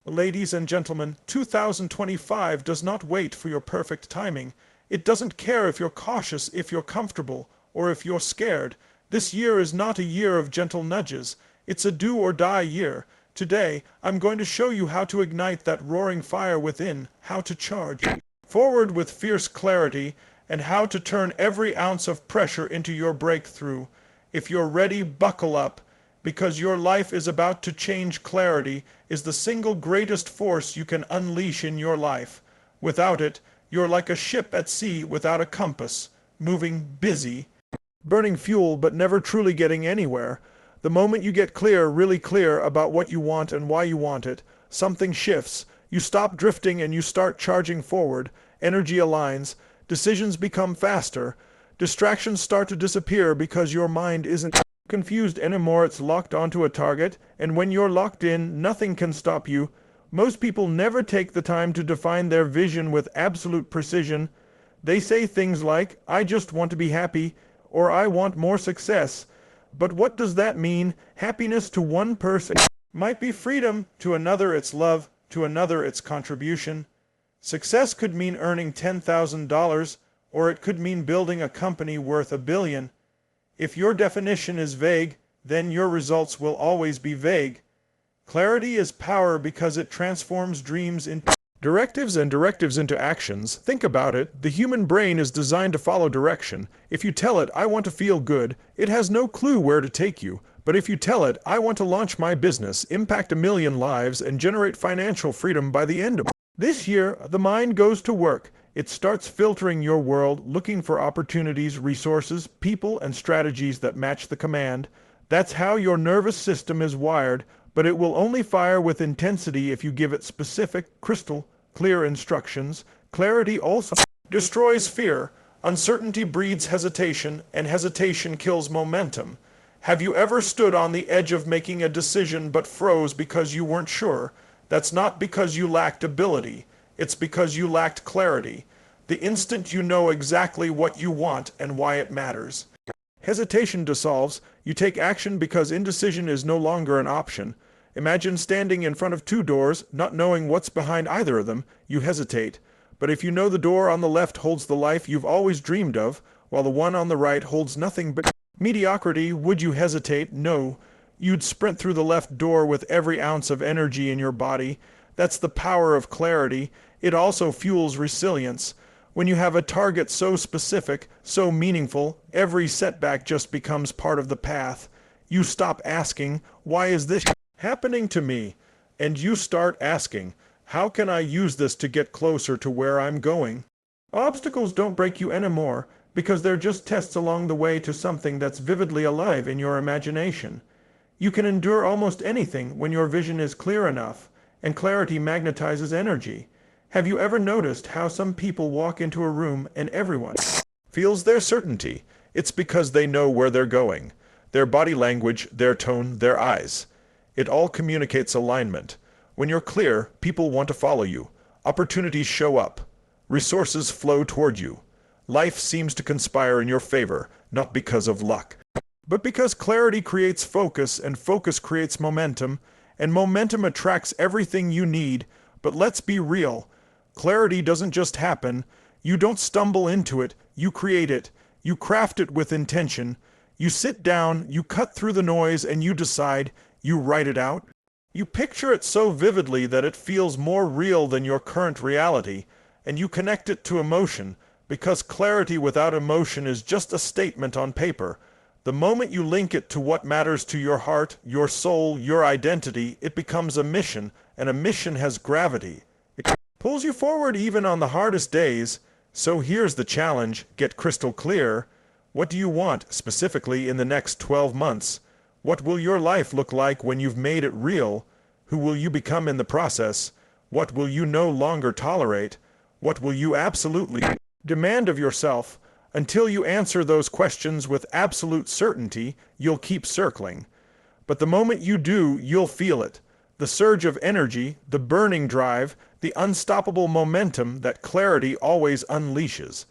Ladies and gentlemen, 2025 does not wait for your perfect timing. It doesn't care if you're cautious, if you're comfortable, or if you're scared. This year is not a year of gentle nudges. It's a do or die year. Today, I'm going to show you how to ignite that roaring fire within, how to charge forward with fierce clarity, and how to turn every ounce of pressure into your breakthrough. If you're ready, buckle up, because your life is about to change. Clarity is the single greatest force you can unleash in your life. Without it, you're like a ship at sea without a compass, moving busy, burning fuel but never truly getting anywhere. The moment you get clear, really clear about what you want and why you want it, something shifts. You stop drifting and you start charging forward. Energy aligns. Decisions become faster. Distractions start to disappear because your mind isn't confused anymore. It's locked onto a target, and when you're locked in, nothing can stop you. Most people never take the time to define their vision with absolute precision. They say things like, "I just want to be happy," or "I want more success." But what does that mean? Happiness to one person might be freedom, to another it's love, to another it's contribution. Success could mean earning $10,000, or it could mean building a company worth $1 billion. If your definition is vague, then your results will always be vague. Clarity is power because it transforms dreams into directives and directives into actions. Think about it. The human brain is designed to follow direction. If you tell it, "I want to feel good," it has no clue where to take you. But if you tell it, "I want to launch my business, impact 1 million lives, and generate financial freedom by the end of this year," the mind goes to work. It starts filtering your world, looking for opportunities, resources, people, and strategies that match the command. That's how your nervous system is wired, but it will only fire with intensity if you give it specific, crystal clear instructions. Clarity also destroys fear. Uncertainty breeds hesitation, and hesitation kills momentum. Have you ever stood on the edge of making a decision but froze because you weren't sure? That's not because you lacked ability. It's because you lacked clarity. The instant you know exactly what you want and why it matters. Hesitation dissolves. You take action because indecision is no longer an option. Imagine standing in front of 2 doors, not knowing what's behind either of them. You hesitate. But if you know the door on the left holds the life you've always dreamed of, while the one on the right holds nothing but mediocrity, would you hesitate? No. You'd sprint through the left door with every ounce of energy in your body. That's the power of clarity. It also fuels resilience. When you have a target so specific, so meaningful, every setback just becomes part of the path. You stop asking, "Why is this happening to me?" And you start asking, "How can I use this to get closer to where I'm going?" Obstacles don't break you anymore, because they're just tests along the way to something that's vividly alive in your imagination. You can endure almost anything when your vision is clear enough, and clarity magnetizes energy. Have you ever noticed how some people walk into a room and everyone feels their certainty? It's because they know where they're going. Their body language, their tone, their eyes. It all communicates alignment. When you're clear, people want to follow you. Opportunities show up. Resources flow toward you. Life seems to conspire in your favor, not because of luck, but because clarity creates focus, and focus creates momentum, and momentum attracts everything you need. But let's be real. Clarity doesn't just happen. You don't stumble into it. You create it. You craft it with intention. You sit down, you cut through the noise, and you decide. You write it out. You picture it so vividly that it feels more real than your current reality, and you connect it to emotion, because clarity without emotion is just a statement on paper. The moment you link it to what matters to your heart, your soul, your identity, it becomes a mission, and a mission has gravity. It pulls you forward even on the hardest days. So here's the challenge. Get crystal clear. What do you want, specifically, in the next 12 months? What will your life look like when you've made it real? Who will you become in the process? What will you no longer tolerate? What will you absolutely demand of yourself? Until you answer those questions with absolute certainty, you'll keep circling. But the moment you do, you'll feel it. The surge of energy, the burning drive, the unstoppable momentum that clarity always unleashes.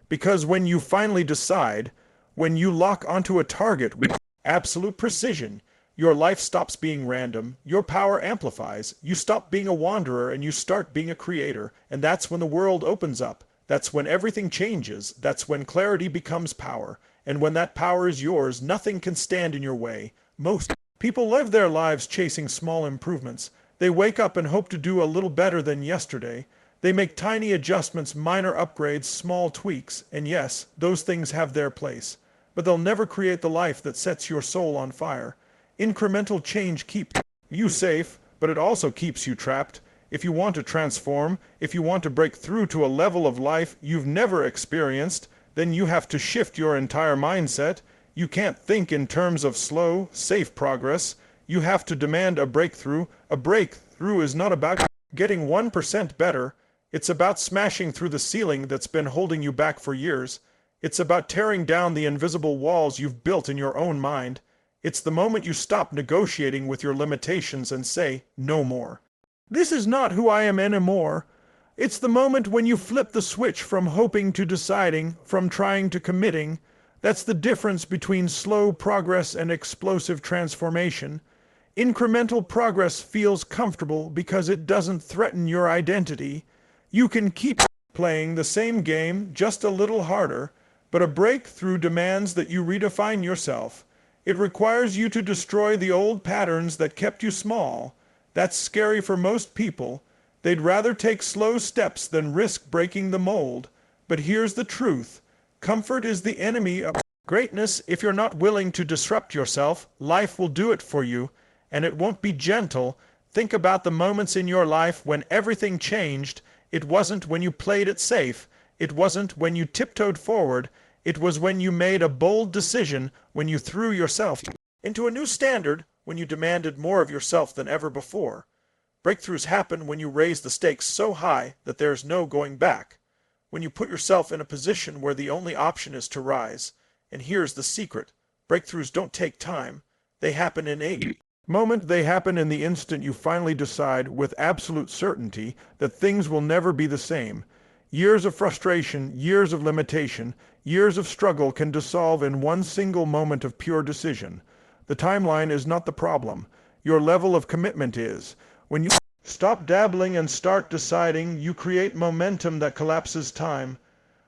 Because when you finally decide, when you lock onto a target with absolute precision, Your life stops being random, your power amplifies, you stop being a wanderer and you start being a creator, and that's when the world opens up. That's when everything changes, that's when clarity becomes power, and when that power is yours, nothing can stand in your way. Most people live their lives chasing small improvements. They wake up and hope to do a little better than yesterday. They make tiny adjustments, minor upgrades, small tweaks, and yes, those things have their place. But they'll never create the life that sets your soul on fire. Incremental change keeps you safe, but it also keeps you trapped. If you want to transform, if you want to break through to a level of life you've never experienced, then you have to shift your entire mindset. You can't think in terms of slow, safe progress. You have to demand a breakthrough. A breakthrough is not about getting 1% better. It's about smashing through the ceiling that's been holding you back for years. It's about tearing down the invisible walls you've built in your own mind. It's the moment you stop negotiating with your limitations and say, no more. This is not who I am anymore. It's the moment when you flip the switch from hoping to deciding, from trying to committing. That's the difference between slow progress and explosive transformation. Incremental progress feels comfortable because it doesn't threaten your identity. You can keep playing the same game, just a little harder, but a breakthrough demands that you redefine yourself. It requires you to destroy the old patterns that kept you small. That's scary for most people. They'd rather take slow steps than risk breaking the mold. But here's the truth. Comfort is the enemy of greatness. If you're not willing to disrupt yourself, life will do it for you, and it won't be gentle. Think about the moments in your life when everything changed. It wasn't when you played it safe. It wasn't when you tiptoed forward. It was when you made a bold decision, when you threw yourself into a new standard, when you demanded more of yourself than ever before. Breakthroughs happen when you raise the stakes so high that there's no going back. When you put yourself in a position where the only option is to rise. And here's the secret. Breakthroughs don't take time. They happen in a moment. They happen in the instant you finally decide with absolute certainty that things will never be the same. Years of frustration, years of limitation, years of struggle can dissolve in one single moment of pure decision. The timeline is not the problem. Your level of commitment is. When you stop dabbling and start deciding, you create momentum that collapses time.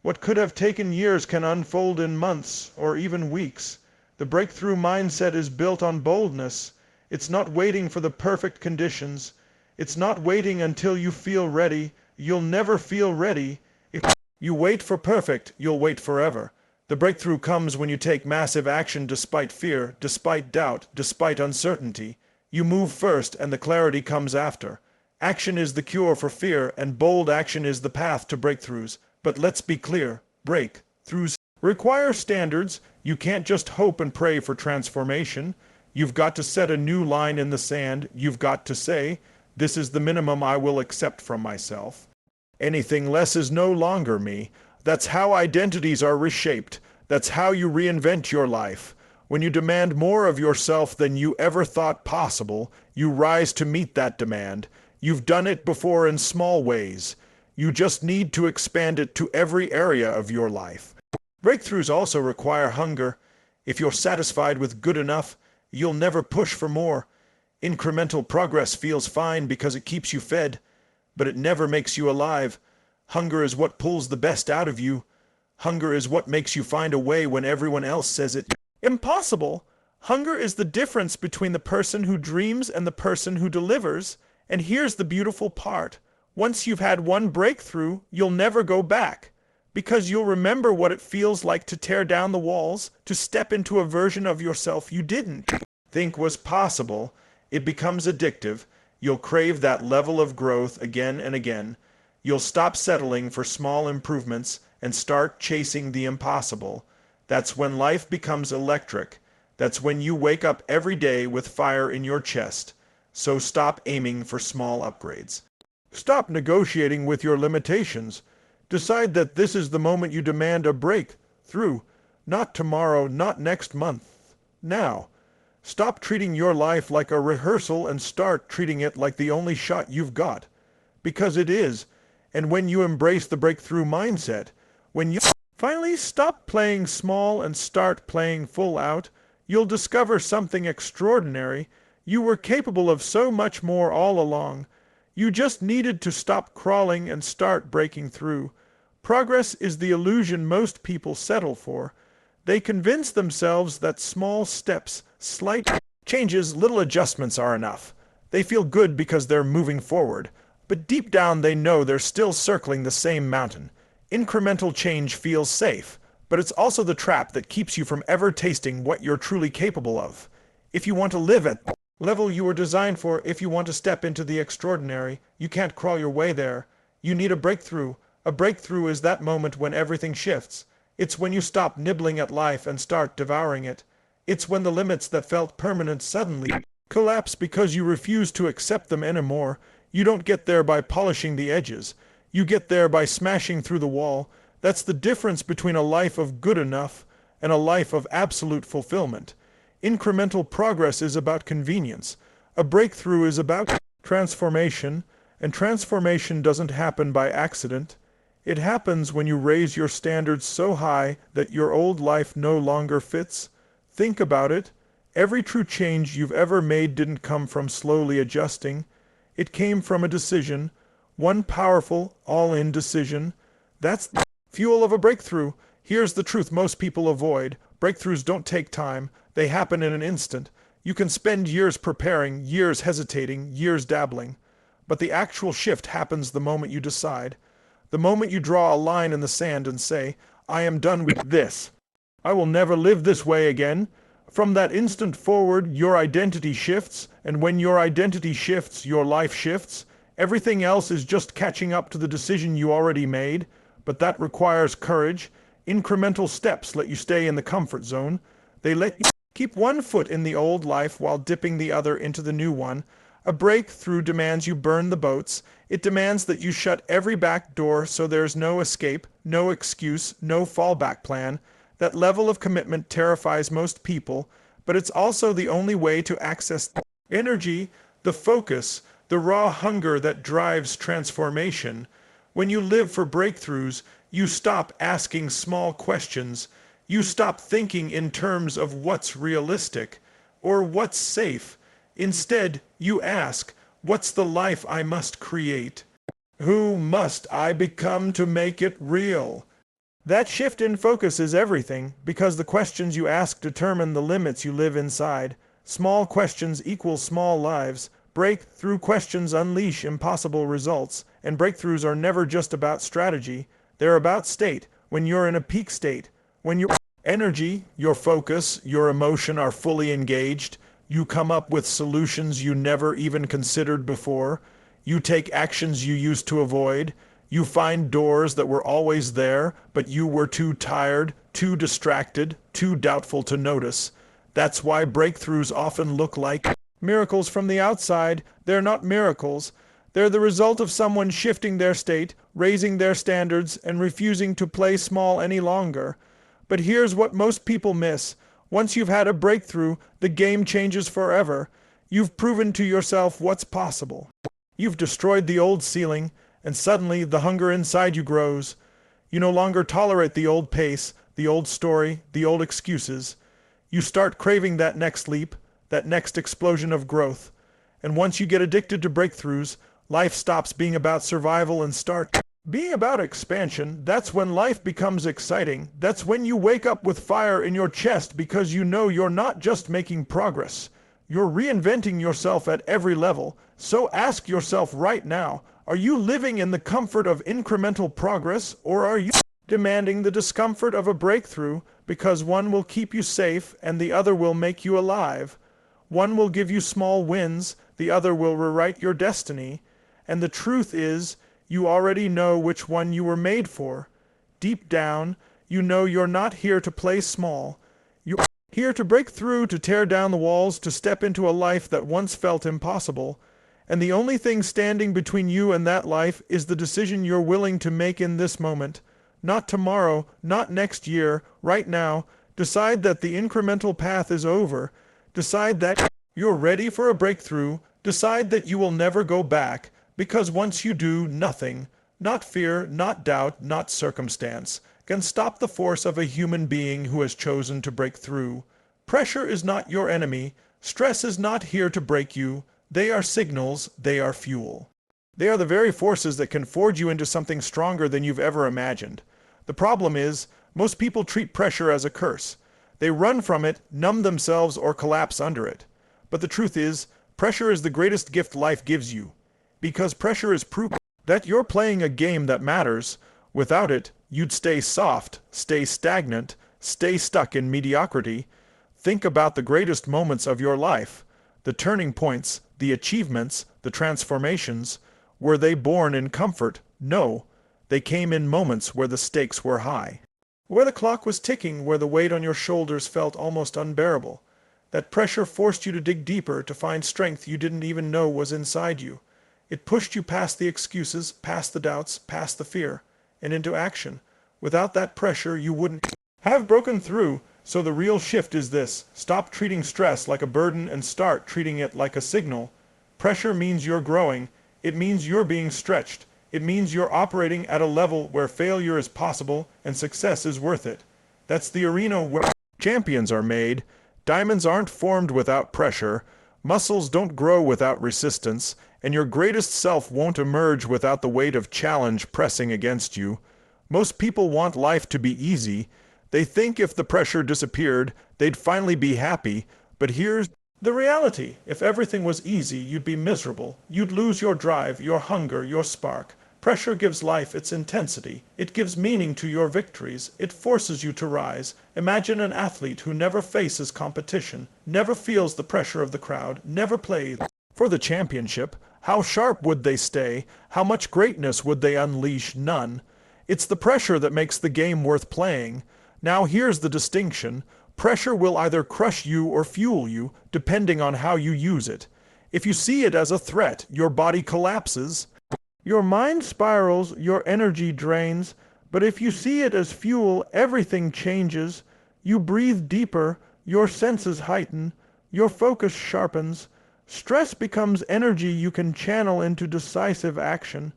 What could have taken years can unfold in months or even weeks. The breakthrough mindset is built on boldness. It's not waiting for the perfect conditions. It's not waiting until you feel ready. You'll never feel ready. If you wait for perfect, you'll wait forever. The breakthrough comes when you take massive action despite fear, despite doubt, despite uncertainty. You move first and the clarity comes after. Action is the cure for fear and bold action is the path to breakthroughs. But let's be clear, breakthroughs require standards. You can't just hope and pray for transformation. You've got to set a new line in the sand. You've got to say, this is the minimum I will accept from myself. Anything less is no longer me. That's how identities are reshaped. That's how you reinvent your life. When you demand more of yourself than you ever thought possible, you rise to meet that demand. You've done it before in small ways. You just need to expand it to every area of your life. Breakthroughs also require hunger. If you're satisfied with good enough, you'll never push for more. Incremental progress feels fine because it keeps you fed, but it never makes you alive. Hunger is what pulls the best out of you. Hunger is what makes you find a way when everyone else says it. Impossible. Hunger is the difference between the person who dreams and the person who delivers. And here's the beautiful part. Once you've had one breakthrough, you'll never go back. Because you'll remember what it feels like to tear down the walls, to step into a version of yourself you didn't think was possible. It becomes addictive. You'll crave that level of growth again and again. You'll stop settling for small improvements and start chasing the impossible. That's when life becomes electric. That's when you wake up every day with fire in your chest. So stop aiming for small upgrades. Stop negotiating with your limitations. Decide that this is the moment you demand a breakthrough. Not tomorrow, not next month. Now. Stop treating your life like a rehearsal and start treating it like the only shot you've got. Because it is. And when you embrace the breakthrough mindset, when you finally stop playing small and start playing full out, You'll discover something extraordinary. You were capable of so much more all along. You just needed to stop crawling and start breaking through. Progress is the illusion most people settle for. They convince themselves that small steps, slight changes, little adjustments are enough. They feel good because they're moving forward, but deep down they know they're still circling the same mountain. Incremental change feels safe, but it's also the trap that keeps you from ever tasting what you're truly capable of. If you want to live at the level you were designed for, if you want to step into the extraordinary, you can't crawl your way there. You need a breakthrough. A breakthrough is that moment when everything shifts. It's when you stop nibbling at life and start devouring it. It's when the limits that felt permanent suddenly collapse because you refuse to accept them anymore. You don't get there by polishing the edges. You get there by smashing through the wall. That's the difference between a life of good enough and a life of absolute fulfillment. Incremental progress is about convenience. A breakthrough is about transformation, and transformation doesn't happen by accident. It happens when you raise your standards so high that your old life no longer fits. Think about it. Every true change you've ever made didn't come from slowly adjusting. It came from a decision, one powerful, all-in decision. That's the fuel of a breakthrough. Here's the truth most people avoid. Breakthroughs don't take time. They happen in an instant. You can spend years preparing, years hesitating, years dabbling. But the actual shift happens the moment you decide. The moment you draw a line in the sand and say, I am done with this. I will never live this way again. From that instant forward, your identity shifts, and when your identity shifts, your life shifts. Everything else is just catching up to the decision you already made, but that requires courage. Incremental steps let you stay in the comfort zone. They let you keep one foot in the old life while dipping the other into the new one. A breakthrough demands you burn the boats. It demands that you shut every back door so there's no escape, no excuse, no fallback plan. That level of commitment terrifies most people, but it's also the only way to access the energy, the focus, the raw hunger that drives transformation. When you live for breakthroughs, you stop asking small questions. You stop thinking in terms of what's realistic or what's safe. Instead, you ask, what's the life I must create? Who must I become to make it real? That shift in focus is everything, because the questions you ask determine the limits you live inside. Small questions equal small lives. Breakthrough questions unleash impossible results, and breakthroughs are never just about strategy. They're about state. When you're in a peak state, when your energy, your focus, your emotion are fully engaged, you come up with solutions you never even considered before. You take actions you used to avoid. You find doors that were always there, but you were too tired, too distracted, too doubtful to notice. That's why breakthroughs often look like miracles from the outside. They're not miracles. They're the result of someone shifting their state, raising their standards, and refusing to play small any longer. But here's what most people miss. Once you've had a breakthrough, the game changes forever. You've proven to yourself what's possible. You've destroyed the old ceiling, and suddenly the hunger inside you grows. You no longer tolerate the old pace, the old story, the old excuses. You start craving that next leap, that next explosion of growth. And once you get addicted to breakthroughs, life stops being about survival and starts being about expansion. That's when life becomes exciting. That's when you wake up with fire in your chest because you know you're not just making progress. You're reinventing yourself at every level. So ask yourself right now, are you living in the comfort of incremental progress, or are you demanding the discomfort of a breakthrough? Because one will keep you safe and the other will make you alive. One will give you small wins, the other will rewrite your destiny. And the truth is, you already know which one you were made for. Deep down, you know you're not here to play small. You're here to break through, to tear down the walls, to step into a life that once felt impossible. And the only thing standing between you and that life is the decision you're willing to make in this moment. Not tomorrow, not next year, right now. Decide that the incremental path is over. Decide that you're ready for a breakthrough. Decide that you will never go back. Because once you do, nothing, not fear, not doubt, not circumstance, can stop the force of a human being who has chosen to break through. Pressure is not your enemy. Stress is not here to break you. They are signals, they are fuel. They are the very forces that can forge you into something stronger than you've ever imagined. The problem is, most people treat pressure as a curse. They run from it, numb themselves, or collapse under it. But the truth is, pressure is the greatest gift life gives you. Because pressure is proof that you're playing a game that matters. Without it, you'd stay soft, stay stagnant, stay stuck in mediocrity. Think about the greatest moments of your life. The turning points, the achievements, the transformations. Were they born in comfort? No. They came in moments where the stakes were high. Where the clock was ticking, where the weight on your shoulders felt almost unbearable. That pressure forced you to dig deeper to find strength you didn't even know was inside you. It pushed you past the excuses, past the doubts, past the fear, and into action. Without that pressure, you wouldn't have broken through. So the real shift is this. Stop treating stress like a burden and start treating it like a signal. Pressure means you're growing. It means you're being stretched. It means you're operating at a level where failure is possible and success is worth it. That's the arena where champions are made. Diamonds aren't formed without pressure. Muscles don't grow without resistance. And your greatest self won't emerge without the weight of challenge pressing against you. Most people want life to be easy. They think if the pressure disappeared, they'd finally be happy. But here's the reality. If everything was easy, you'd be miserable. You'd lose your drive, your hunger, your spark. Pressure gives life its intensity. It gives meaning to your victories. It forces you to rise. Imagine an athlete who never faces competition, never feels the pressure of the crowd, never plays for the championship. How sharp would they stay? How much greatness would they unleash? None. It's the pressure that makes the game worth playing. Now here's the distinction. Pressure will either crush you or fuel you, depending on how you use it. If you see it as a threat, your body collapses. Your mind spirals, your energy drains. But if you see it as fuel, everything changes. You breathe deeper, your senses heighten, your focus sharpens. Stress becomes energy you can channel into decisive action.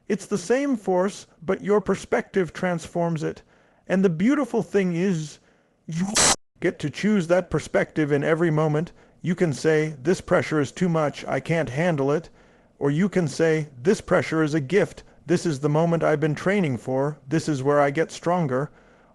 It's the same force, but your perspective transforms it. And the beautiful thing is, you get to choose that perspective in every moment. You can say, this pressure is too much, I can't handle it. Or you can say, this pressure is a gift. This is the moment I've been training for. This is where I get stronger.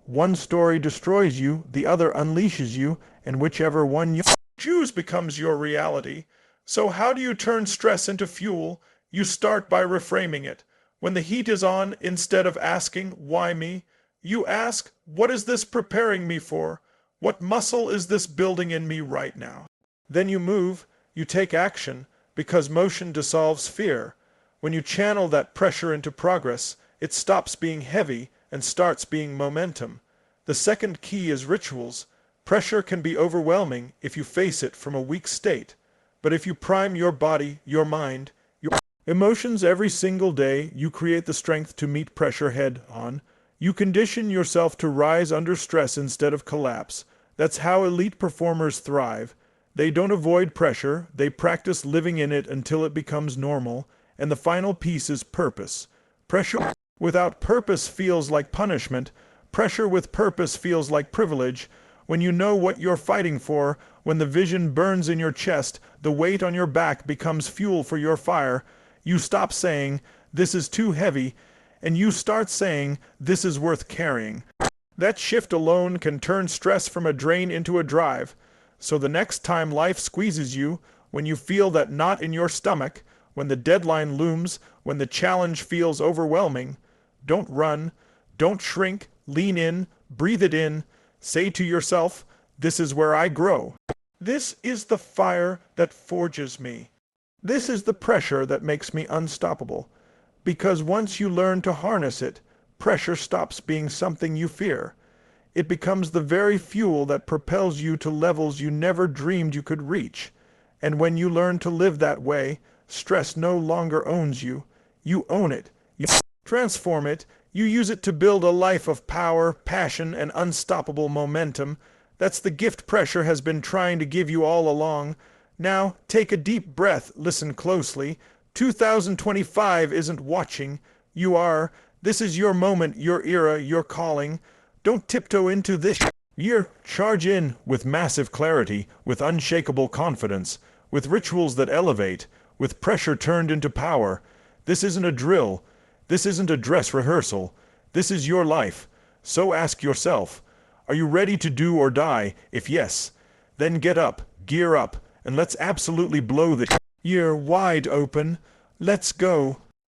One story destroys you, the other unleashes you, and whichever one you choose becomes your reality. So how do you turn stress into fuel? You start by reframing it. When the heat is on, instead of asking, why me? You ask, what is this preparing me for? What muscle is this building in me right now? Then you move, you take action, because motion dissolves fear. When you channel that pressure into progress, it stops being heavy and starts being momentum. The second key is rituals. Pressure can be overwhelming if you face it from a weak state. But if you prime your body, your mind, your emotions every single day, you create the strength to meet pressure head on. You condition yourself to rise under stress instead of collapse. That's how elite performers thrive. They don't avoid pressure, they practice living in it until it becomes normal. And the final piece is purpose. Pressure without purpose feels like punishment. Pressure with purpose feels like privilege. When you know what you're fighting for, when the vision burns in your chest, the weight on your back becomes fuel for your fire, you stop saying, this is too heavy, and you start saying, this is worth carrying. That shift alone can turn stress from a drain into a drive. So the next time life squeezes you, when you feel that knot in your stomach, when the deadline looms, when the challenge feels overwhelming, don't run, don't shrink, lean in, breathe it in, say to yourself, this is where I grow. This is the fire that forges me. This is the pressure that makes me unstoppable. Because once you learn to harness it, pressure stops being something you fear. It becomes the very fuel that propels you to levels you never dreamed you could reach. And when you learn to live that way, stress no longer owns you. You own it. You transform it. You use it to build a life of power, passion, and unstoppable momentum. That's the gift pressure has been trying to give you all along. Now, take a deep breath, listen closely. 2025 isn't watching. You are. This is your moment, your era, your calling. Don't tiptoe into this. Year, charge in with massive clarity, with unshakable confidence, with rituals that elevate, with pressure turned into power. This isn't a drill. This isn't a dress rehearsal. This is your life. So ask yourself, are you ready to do or die? If yes, then get up, gear up, and let's absolutely blow the year wide open. Let's go.